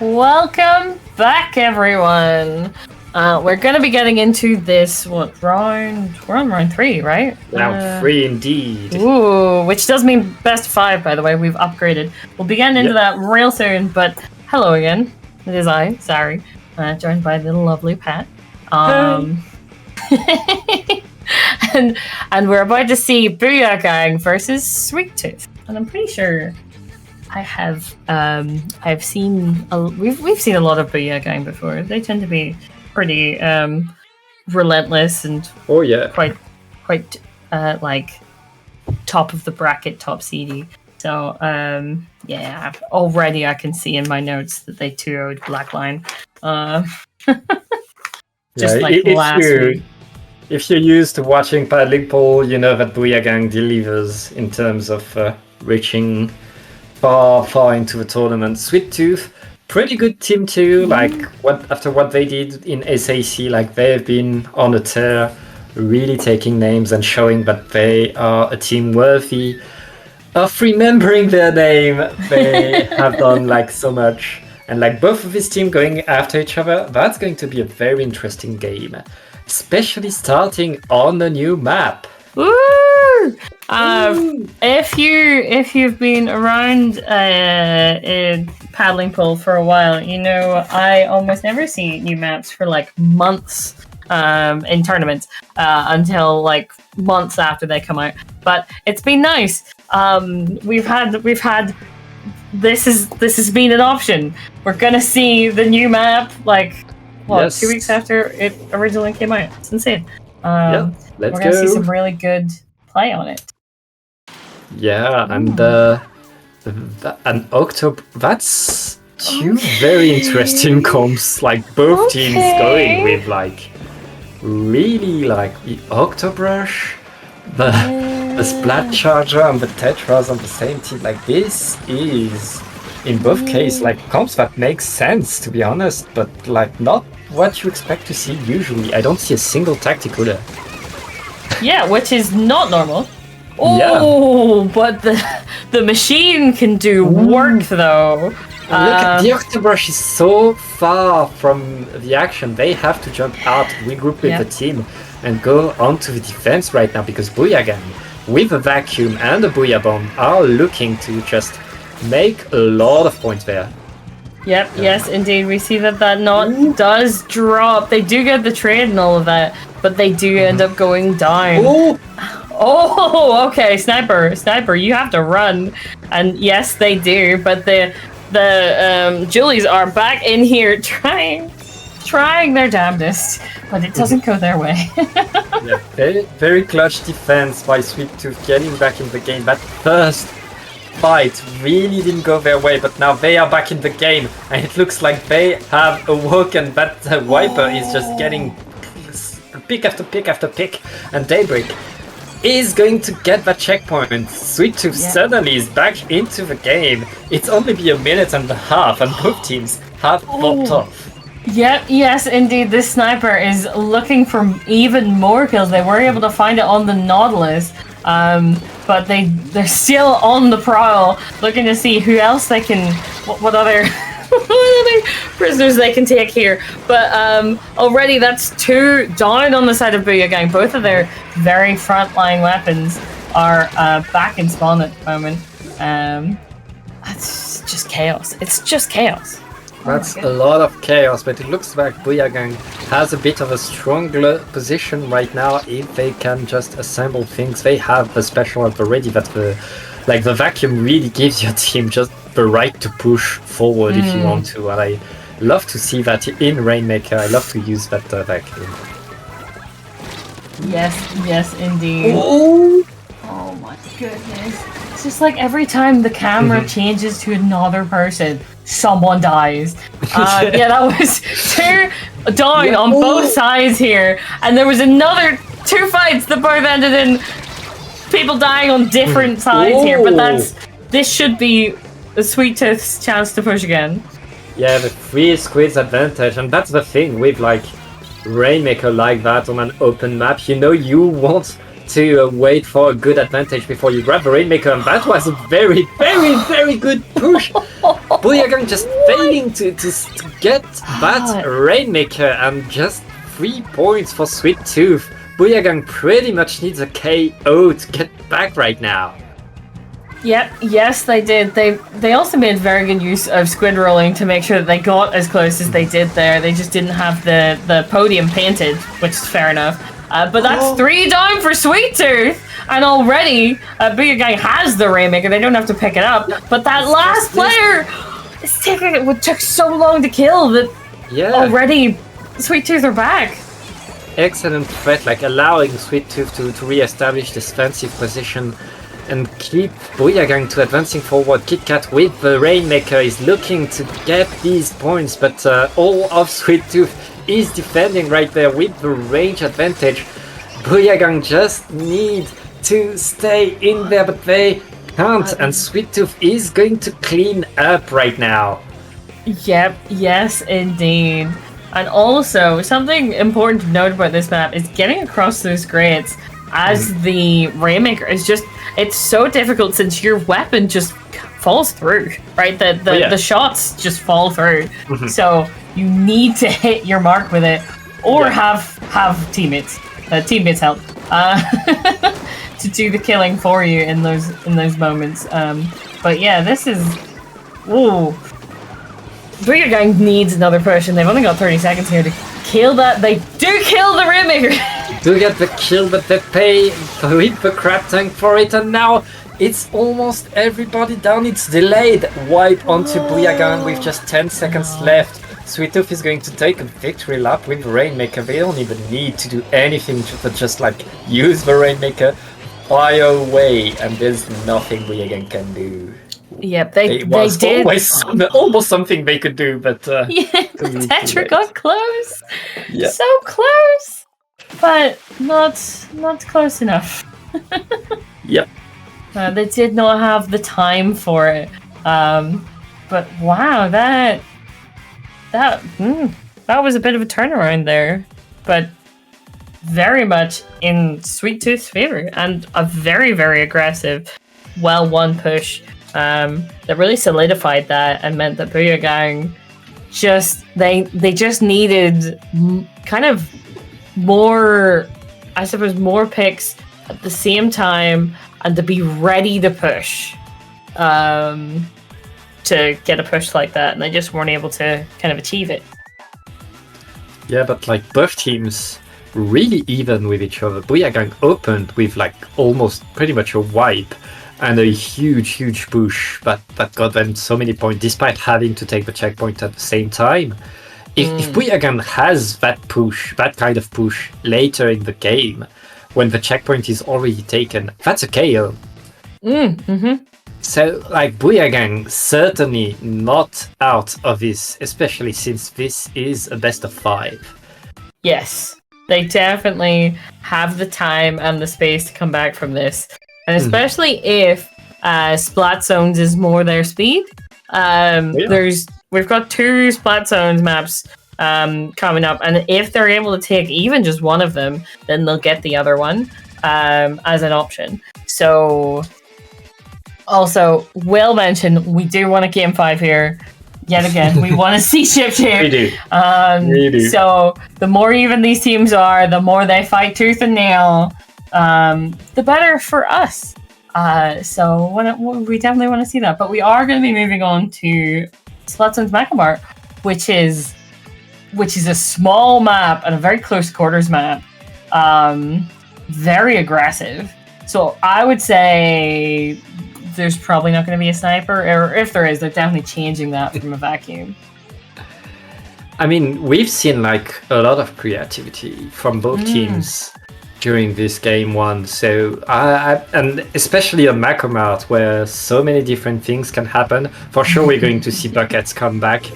Welcome back, everyone. We're going to be getting into this, round? We're on round 3, right? Round 3, indeed. Ooh, which does mean best of 5, by the way. We've upgraded. We'll be getting into that real soon, but hello again. It is I, Sari, joined by the lovely Pat. And we're about to see Booyah Gang versus Sweet Tooth. And I'm pretty sure I've seen we've seen a lot of Booyah Gang before. They tend to be pretty relentless and quite like top of the bracket, top seedy. So yeah, already I can see in my notes that they 2-0'd Blackline. Just like last week. If you're used to watching paddling pool, you know that Booyah Gang delivers in terms of reaching far into the tournament. Sweet Tooth, pretty good team too. Like after what they did in SAC, like they've been on a tear, really taking names and showing that they are a team worthy of remembering their name. They have done like so much, and like both of this team going after each other, that's going to be a very interesting game, especially starting on the new map. Woo! If you've been around in paddling pool for a while, you know I almost never see new maps for like months in tournaments until like months after they come out. But it's been nice. We've had this has been an option. We're gonna see the new map like 2 weeks after it originally came out. It's insane. We're gonna see some really good play on it. Yeah, and October. That's two very interesting comps. Like both teams going with like really like the Octobrush, the Splat Charger, and the Tetras on the same team. Like this is in both cases like comps that make sense, to be honest, but like not what you expect to see usually. I don't see a single tactical there. Yeah, which is not normal. Oh, yeah. But the machine can do work though. Look at the Octobrush is so far from the action. They have to jump out, regroup with the team, and go onto the defense right now because Booyah Gang, with a vacuum and a Booyah Bomb, are looking to just make a lot of points there. Yep, yes, indeed. We see that knot does drop. They do get the trade and all of that, but they do end up going down. Oh, okay, Sniper, you have to run. And yes, they do, but the Julies are back in here trying their damnedest, but it doesn't go their way. Yeah, very clutch defense by Sweet Tooth getting back in the game. That first fight really didn't go their way, but now they are back in the game, and it looks like they have awoken. That Viper is just getting pick after pick after pick, and Daybreak is going to get that checkpoint. Sweet Tooth suddenly is back into the game. It's only been a minute and a half, and both teams have popped off. Yep, yes, indeed. This Sniper is looking for even more kills. They were able to find it on the Nautilus, but they're still on the prowl, looking to see who else they can, what other prisoners they can take here. But already that's 2 down on the side of Booyah Gang. Both of their very frontline weapons are back in spawn at the moment. That's just chaos. It's just chaos. That's a lot of chaos, but it looks like Booyah Gang has a bit of a stronger position right now if they can just assemble things. They have the special up already that the vacuum really gives your team just the right to push forward if you want to. And I love to see that in Rainmaker. I love to use that vacuum. Yes, indeed. Oh my goodness. It's just like every time the camera changes to another person, someone dies. Yeah, that was 2 down on both sides here. And there was another 2 fights that both ended in people dying on different sides here. But this should be the Sweet Tooth's chance to push again. Yeah, the 3 squids advantage, and that's the thing with like Rainmaker like that on an open map. You know, you want to wait for a good advantage before you grab the Rainmaker, and that was a very, very, very good push. Booyah Gang just failing to get that Rainmaker, and just 3 points for Sweet Tooth. Booyah Gang pretty much needs a KO to get back right now. Yep, yes they did. They also made very good use of squid rolling to make sure that they got as close as they did there. They just didn't have the podium painted, which is fair enough. But that's 3 down for Sweet Tooth, and already Booyah Gang has the Rainmaker. They don't have to pick it up. But that last player, it took so long to kill that already Sweet Tooth are back. Excellent threat, like allowing Sweet Tooth to re-establish this defensive position and keep Booyah Gang to advancing forward. Kit Kat with the Rainmaker is looking to get these points, but all of Sweet Tooth is defending right there with the range advantage. Booyah Gang just need to stay in there, but they can't, and Sweet Tooth is going to clean up right now. Yep, yes indeed. And also, something important to note about this map is getting across those grates as the Rainmaker is just, it's so difficult since your weapon just falls through, right? The shots just fall through. So you need to hit your mark with it, or have teammates help to do the killing for you in those moments. But yeah, this is Booyah Gang needs another push, and they've only got 30 seconds here to kill that. They do kill the Rainmaker. Do get the kill, but they pay with the crab tank for it, and now it's almost everybody down. It's delayed. Wipe onto Booyah Gang with just 10 seconds left. Sweet Tooth is going to take a victory lap with the Rainmaker. They don't even need to do anything but just like use the Rainmaker, fire away, and there's nothing Booyah Gang can do. Yep, they did. Almost something they could do, but Tetra got close. Yeah. So close, but not close enough. Yep. They did not have the time for it. But wow, that was a bit of a turnaround there, but very much in Sweet Tooth's favor, and a very, very aggressive, well won push. That really solidified that and meant that Booyah Gang they just needed kind of more, I suppose, more picks at the same time, and to be ready to push to get a push like that, and they just weren't able to kind of achieve it. Yeah, but like both teams really even with each other. Booyah Gang opened with like almost pretty much a wipe and a huge push that got them so many points despite having to take the checkpoint at the same time. If Booyah Gang has that push, that kind of push later in the game, when the checkpoint is already taken, that's a KO. So, like, Booyah Gang certainly not out of this, especially since this is a best of 5. Yes, they definitely have the time and the space to come back from this. And especially if Splat Zones is more their speed. We've got 2 Splat Zones maps coming up, and if they're able to take even just one of them, then they'll get the other one as an option. So, also, will mention, we do want a Game 5 here. Yet again, we want to see shift here. We do. We do. So, the more even these teams are, the more they fight tooth and nail, the better for us. So we definitely want to see that. But we are going to be moving on to Splatzone's Mako, which is a small map and a very close quarters map. Very aggressive. So I would say there's probably not going to be a sniper, or if there is, they're definitely changing that from a vacuum. I mean, we've seen like a lot of creativity from both teams during this game one, so and especially on Mako Mart, where so many different things can happen. For sure, we're going to see buckets come back.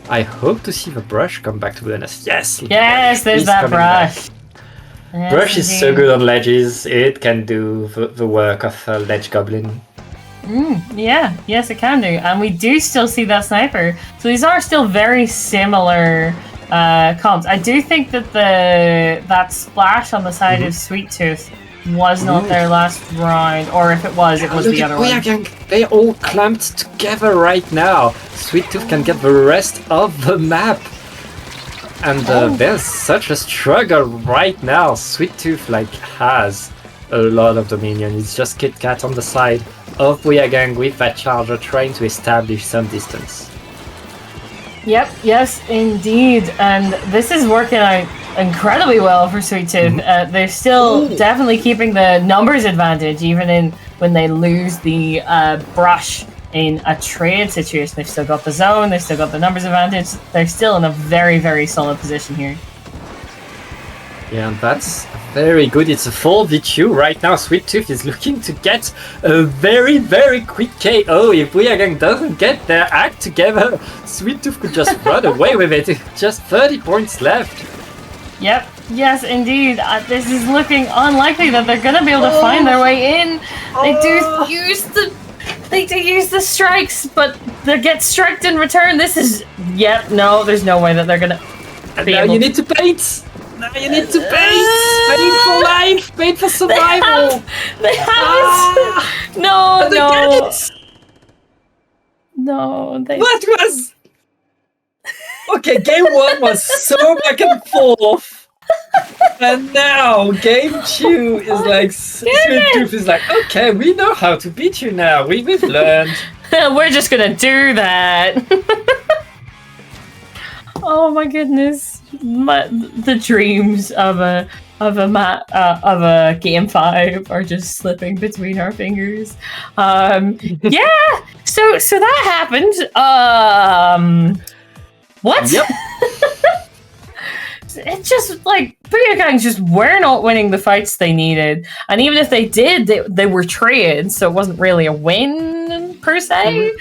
I hope to see the brush come back, to be honest. Yes, there's that brush. Yes, brush is so good on ledges. It can do the work of a ledge goblin. Yes, it can do, and we do still see that sniper. So these are still very similar comps. I do think that that splash on the side of Sweet Tooth was not their last round, or if it was, it was the other one. Gang. They all clamped together right now. Sweet Tooth can get the rest of the map. And there's such a struggle right now. Sweet Tooth has a lot of dominion. It's just Kit Kat on the side of Booyah Gang with that charger trying to establish some distance. Yep, yes, indeed. And this is working out incredibly well for Sweet Tooth. They're still definitely keeping the numbers advantage, even when they lose the brush in a trade situation. They've still got the zone, they've still got the numbers advantage. They're still in a very, very solid position here. Yeah, and that's very good. It's a 4v2 right now. Sweet Tooth is looking to get a very, very quick KO. If Booyah Gang doesn't get their act together, Sweet Tooth could just run away with it. Just 30 points left. Yep, yes, indeed. This is looking unlikely that they're going to be able to find their way in. They do use the strikes, but they get striked in return. This is... Yep, no, there's no way that they're going to be able you need to paint! Now you need to paint! Paint for life! Paint for survival! They have it! No, no! No, they... What was... Okay, game 1 was so back and forth. And now game 2 is Sweet Tooth is okay, we know how to beat you now. We've learned. We're just gonna do that. Oh my goodness, the dreams of a game 5 are just slipping between our fingers. Yeah. So that happened. What? Yep. It's just Booyah Gang just were not winning the fights they needed, and even if they did, they were trades, so it wasn't really a win per se.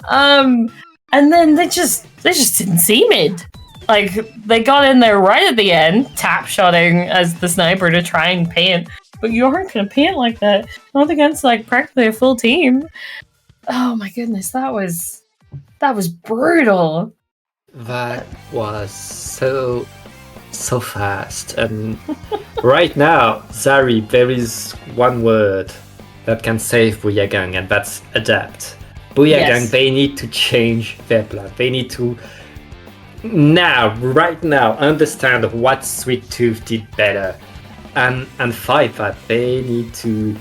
And then they just didn't see mid. They got in there right at the end, tap shotting as the sniper to try and paint, but you aren't gonna paint like that, not against practically a full team. Oh my goodness, that was brutal. That was so fast. And right now, Zari, there is one word that can save Booyah Gang, and that's adapt. Booyah Gang, they need to change their plan. They need to right now, understand what Sweet Tooth did better and fight that. They need to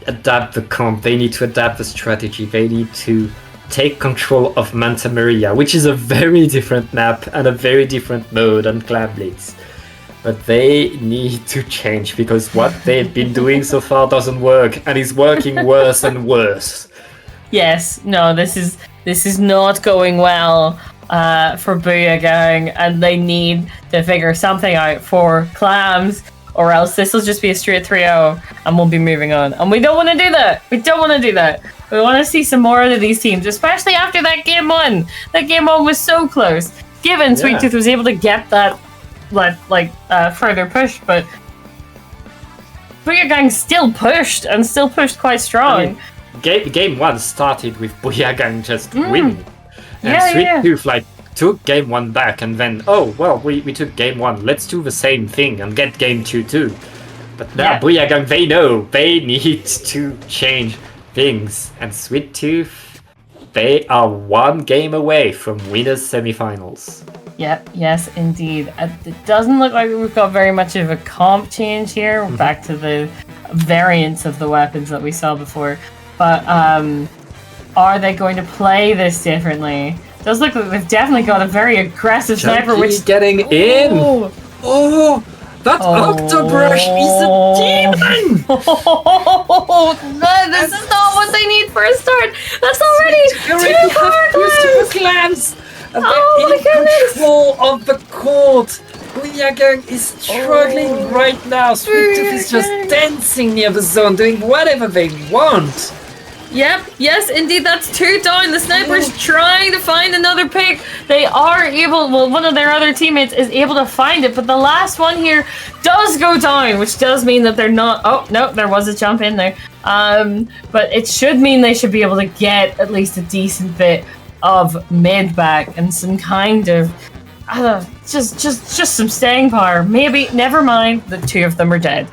adapt the comp, they need to adapt the strategy, they need to take control of Manta Maria, which is a very different map and a very different mode on CrabLeg. But they need to change, because what they've been doing so far doesn't work, and is working worse and worse. Yes, no, this is not going well for Booyah Gang, and they need to figure something out for Clams, or else this will just be a straight 3-0, and we'll be moving on. And we don't want to do that. We don't want to do that. We want to see some more out of these teams, especially after that game 1. That game 1 was so close. Given Sweet Tooth was able to get that further push, but Booyah Gang still pushed quite strong. Game 1 started with Booyah Gang just winning. And Sweet Tooth took game 1 back, and then, we took game 1, let's do the same thing and get game 2 too. But now Booyah Gang, they know they need to change things, and Sweet Tooth, they are one game away from winners semifinals. Yep, yes, indeed. It doesn't look like we've got very much of a comp change here. We're back to the variants of the weapons that we saw before. But are they going to play this differently? It does look like they've definitely got a very aggressive sniper, which getting in. Oh, that Octobrush is a demon. No, this is not what they need for a start. That's already too far. Clams. And they're in control of the court. Booyah Gang is struggling right now. Sweet Tooth is just dancing near the zone, doing whatever they want. Yep, yes, indeed, that's 2 down. The sniper's trying to find another pick. They are able, one of their other teammates is able to find it, but the last one here does go down, which does mean that they're not, oh, no, there was a jump in there. But it should mean they should be able to get at least a decent bit of mid back and some kind of just some staying power. Maybe, never mind. The two of them are dead.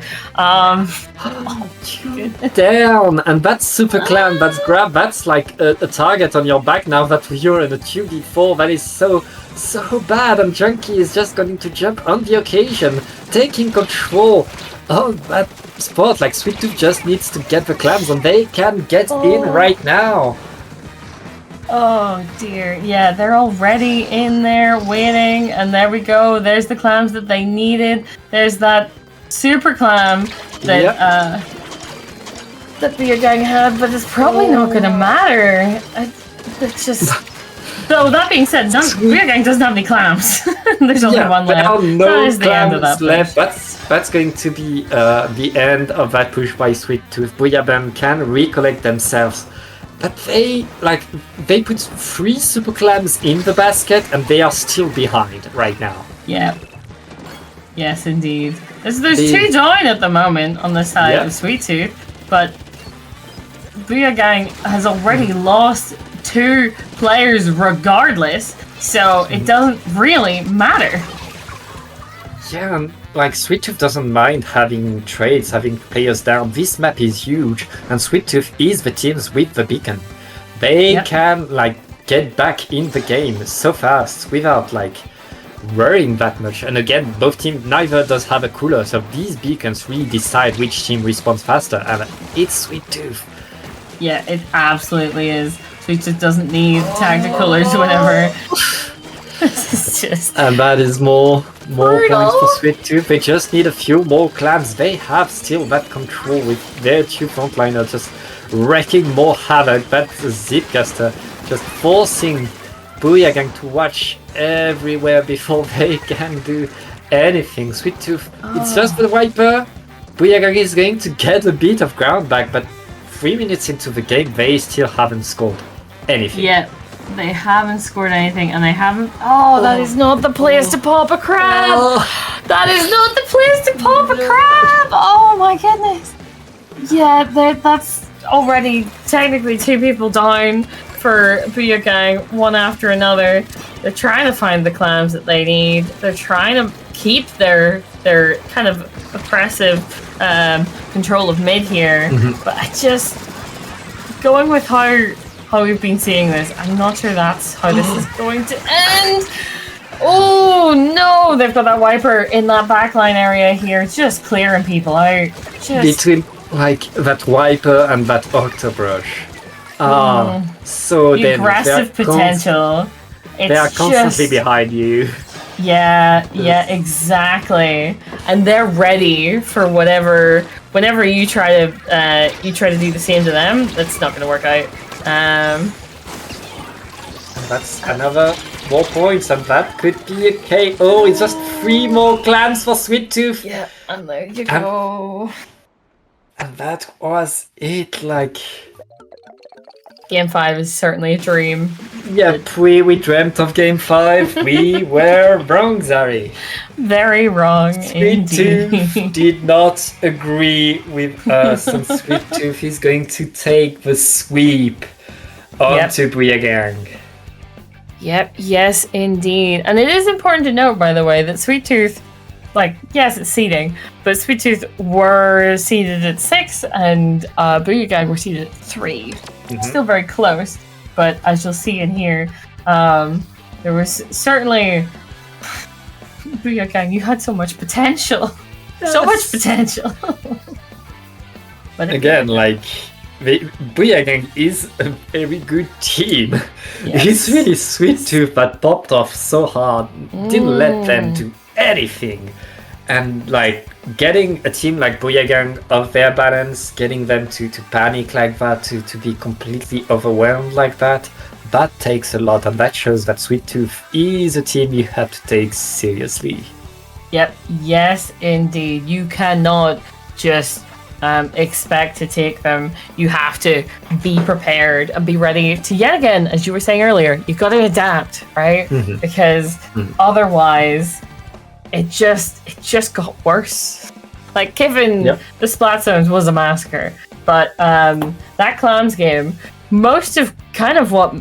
Damn, and that's super clan, that's grab, that's like a target on your back now that you're in a 2v4. That is so bad, and Junkie is just going to jump on the occasion, taking control of that spot. Like Sweet Tooth just needs to get the clams and they can get in right now. Oh dear, yeah, they're already in there waiting, and there we go. There's the clams that they needed. There's that super clam that that Booyah Gang had, but it's probably not going to matter. It's just. So that being said, Booyah Gang doesn't have any clams. There's only one left. There are no that is the end of that left. That's going to be the end of that push by Sweet Tooth. Booyah Gang can recollect themselves. But they put 3 super clams in the basket and they are still behind right now. Yeah. Yes, indeed. There's 2 down at the moment on the side of Sweet Tooth, but Booyah Gang has already lost 2 players regardless, so it doesn't really matter. Yeah, and like Sweet Tooth doesn't mind having trades, having players down. This map is huge, and Sweet Tooth is the teams with the beacon. They can like get back in the game so fast without like worrying that much. And again, both teams neither does have a cooler, so these beacons really decide which team responds faster, and it's Sweet Tooth. Yeah, it absolutely is. Sweet Tooth doesn't need tacticalers whenever. It's just... And that is more points for Sweet Tooth. They just need a few more clams. They have still that control with their 2 frontliners just wrecking more havoc. That's a Zipcaster just forcing Booyah Gang to watch everywhere before they can do anything. Sweet Tooth, it's just the Viper. Booyah Gang is going to get a bit of ground back, but 3 minutes into the game, they still haven't scored anything. Yeah. They haven't scored anything, and they haven't... Oh, that is not the place to pop a crab! That is not the place to pop a crab! Oh my goodness! Yeah, that's already technically 2 people down for Booyah Gang, one after another. They're trying to find the clams that they need. They're trying to keep their kind of oppressive control of mid here, but I just... Going with how we've been seeing this, I'm not sure that's how this is going to end. Oh no, they've got that Viper in that backline area here, just clearing people out. Between like that Viper and that Octobrush. So the aggressive potential. They are constantly behind you. Yeah, exactly. And they're ready for whenever you try to do the same to them. That's not going to work out. That's another 4 points, and that could be a KO. It's just 3 more clams for Sweet Tooth. Yeah, and there you go. And that was it. Like, Game 5 is certainly a dream. Yep, we dreamt of Game 5. We were wrong, Zari. Very wrong, Sweet Tooth did not agree with us, and Sweet Tooth is going to take the sweep onto Booyah Gang. Yep, yes, indeed. And it is important to note, by the way, that Sweet Tooth, like, yes, it's seeding, but Sweet Tooth were seeded at 6, and Booyah Gang were seeded at 3. Still very close, but as you'll see in here, there was certainly... Booyah Gang, you had so much potential. Yes. So much potential. But again, like, Booyah Gang is a very good team. Yes. It's really Sweet Tooth that popped off so hard, didn't let them do anything. And like getting a team like Booyah Gang off their balance, getting them to panic like that, to be completely overwhelmed like that, that takes a lot, and that shows that Sweet Tooth is a team you have to take seriously. Yep, yes indeed. You cannot just expect to take them. You have to be prepared and be ready to, yet again, as you were saying earlier, you've got to adapt, right? Because otherwise it just got worse. Like, given the Splat Zones was a massacre, but that Clams game, most of kind of what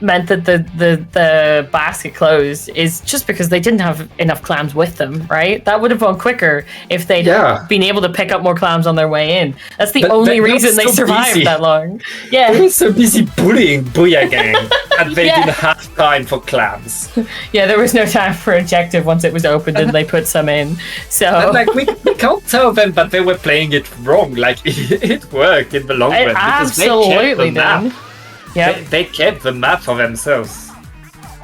meant that the basket closed is just because they didn't have enough clams with them, right? That would have gone quicker if they'd been able to pick up more clams on their way in. That's the only reason they survived that long. Yeah. They were so busy bullying Booyah Gang and they didn't have time for clams. Yeah, there was no time for objective once it was opened and they put some in. So and like we can't tell them that they were playing it wrong. Like it worked in the long run because absolutely they kept the map. Yep. They kept the map for themselves.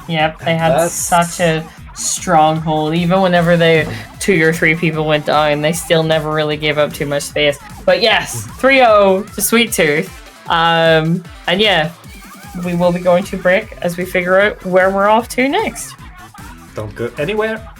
Yep, they had such a stronghold. Even whenever 2 or 3 people went down, they still never really gave up too much space. But yes, 3-0 to Sweet Tooth. And yeah, we will be going to break as we figure out where we're off to next. Don't go anywhere.